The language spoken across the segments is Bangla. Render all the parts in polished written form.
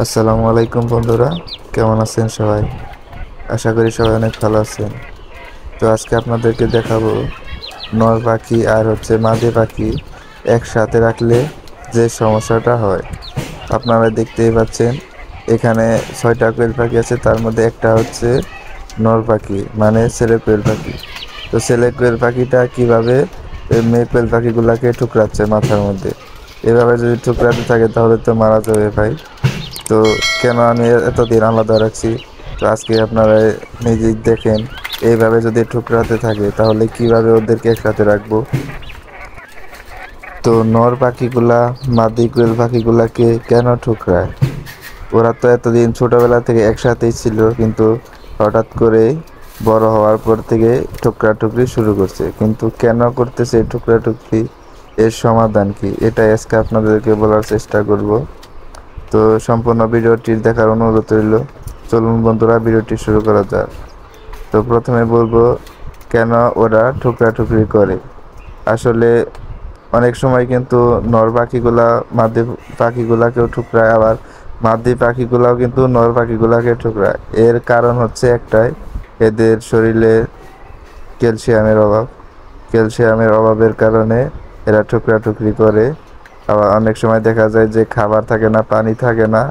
আসসালামু আলাইকুম বন্ধুরা, কেমন আছেন সবাই? আশা করি সবাই অনেক ভালো আছেন। তো আজকে আপনাদেরকে দেখাবো নর পাখি আর মাদি পাখি একসাথে রাখলে যে সমস্যাটা হয়। আপনারা দেখতেই পাচ্ছেন এখানে 6টা কোয়েল পাখি আছে, তার মধ্যে একটা নর পাখি মানে ছেলে কোয়েল পাখি। তো ছেলে কোয়েল পাখিটা কিভাবে মেয়ে কোয়েল পাখিগুলাকে ঠুকরাচ্ছে মাথার মধ্যে। এভাবে যদি ঠুকরাতে থাকে তাহলে তো মারা যাবে ভাই। তো কেন আমি এতদিন আলাদা রাখছি, তো আজকে আপনারা নিজেই দেখেন। এইভাবে যদি ঠুকরাতে থাকে তাহলে কিভাবে ওদেরকে একসাথে রাখবো। তো নর পাখিগুলা মাদি কোয়েল পাখিগুলাকে কেন ঠুকরায়? ওরা তো এতদিন ছোটবেলা থেকে একসাথেই ছিল, কিন্তু হঠাৎ করে বড় হওয়ার পর থেকে ঠুকরি শুরু করছে। কিন্তু কেন করতেছে ঠুকরি, এর সমাধান কি, এটা আজকে আপনাদেরকে বলার চেষ্টা করব। তো সম্পূর্ণ ভিডিওটি দেখার অনুরোধ রইল। চলুন বন্ধুরা, ভিডিওটি শুরু করা যাক। তো প্রথমে বলবো কেন ওরা ঠুকরি করে। আসলে অনেক সময় কিন্তু নর পাখিগুলা মাদি পাখিগুলাকেও ঠুকরায়, আবার মাদি পাখিগুলাও কিন্তু নর পাখিগুলাকে ঠুকরায়। এর কারণ একটাই, এদের শরীরে ক্যালসিয়ামের অভাবের কারণে এরা ঠুকরি করে। আবার অনেক সময় দেখা যায় যে খাবার থাকে না, পানি থাকে না,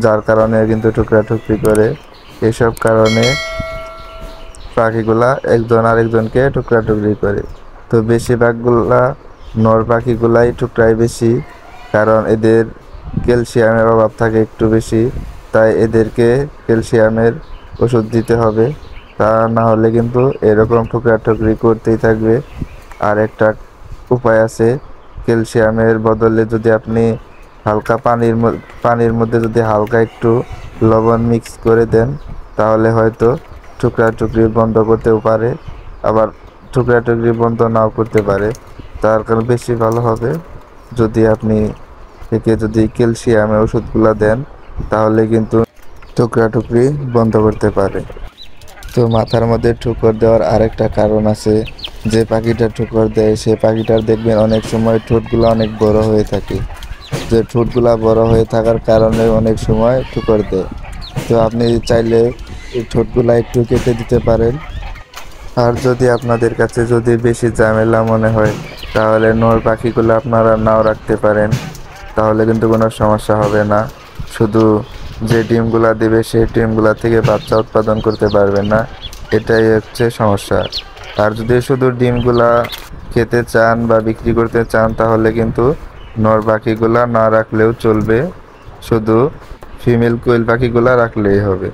যার কারণে কিন্তু ঠুকরি করে। এসব কারণে পাখিগুলা একজন আরেকজনকে টুকরি করে। তো বেশিরভাগগুলা নর পাখিগুলাই ঠুকরাই বেশি, কারণ এদের ক্যালসিয়ামের অভাব থাকে একটু বেশি। তাই এদেরকে ক্যালসিয়ামের ওষুধ দিতে হবে, তা না হলে কিন্তু এরকম ঠুকরি করতেই থাকবে। আর একটা উপায় আছে, ক্যালসিয়ামের বদলে যদি আপনি হালকা পানির মধ্যে যদি হালকা একটু লবণ মিক্স করে দেন, তাহলে হয়তো টুকরি বন্ধ করতেও পারে, আবার টুকরি বন্ধ নাও করতে পারে। তার কারণ বেশি ভালো হবে যদি আপনি যদি ক্যালসিয়ামের ওষুধগুলো দেন, তাহলে কিন্তু টুকরি বন্ধ করতে পারে। তো মাথার মধ্যে ঠুকর দেওয়ার আরেকটা কারণ আছে। যে পাখিটা ঠুকর দেয় সে পাখিটার দেখবেন অনেক সময় ঠোঁটগুলো অনেক বড় হয়ে থাকে। যে ঠোঁটগুলা বড় হয়ে থাকার কারণে অনেক সময় ঠুকর দেয়। তো আপনি চাইলে এই ঠোঁটগুলা একটু কেটে দিতে পারেন। আর যদি আপনাদের কাছে যদি বেশি ঝামেলা মনে হয়, তাহলে নর পাখিগুলো আপনারা নাও রাখতে পারেন, তাহলে কিন্তু কোনো সমস্যা হবে না। শুধু যে ডিমগুলা দেবে সেই ডিমগুলা থেকে বাচ্চা উৎপাদন করতে পারবেন না, এটাই সমস্যা। আর যদি শুধু ডিমগুলা খেতে চান বা বিক্রি করতে চান, তাহলে কিন্তু নর পাখিগুলা না রাখলেও চলবে, শুধু ফিমেল কোয়েল পাখিগুলা রাখলেই হবে।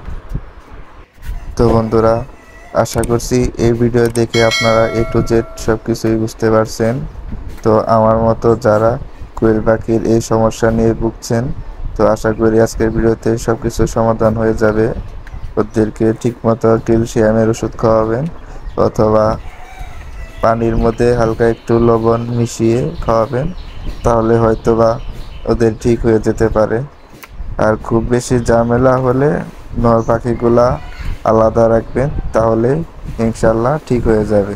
তো বন্ধুরা, আশা করছি এই ভিডিও দেখে আপনারা A to Z সব কিছুই বুঝতে পারছেন। তো আমার মতো যারা কোয়েল পাখির এই সমস্যা নিয়ে ভুগছেন, তো আশা করি আজকের ভিডিওতে সব কিছু সমাধান হয়ে যাবে। ওদেরকে ঠিকমতো ক্যালসিয়ামের ওষুধ খাওয়াবেন, অথবা পানির মধ্যে হালকা একটু লবণ মিশিয়ে খাওয়াবেন, তাহলে হয়তোবা ওদের ঠিক হয়ে যেতে পারে। আর খুব বেশি ঝামেলা হলে নর পাখিগুলা আলাদা রাখবেন, তাহলে ইনশাল্লাহ ঠিক হয়ে যাবে।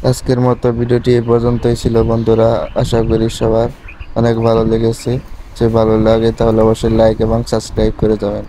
আজকের মতো ভিডিওটি এই পর্যন্তই ছিল বন্ধুরা। আশা করি সবার অনেক ভালো লেগেছে। যে ভালো লাগে তাহলে অবশ্যই লাইক এবং সাবস্ক্রাইব করে যাবেন।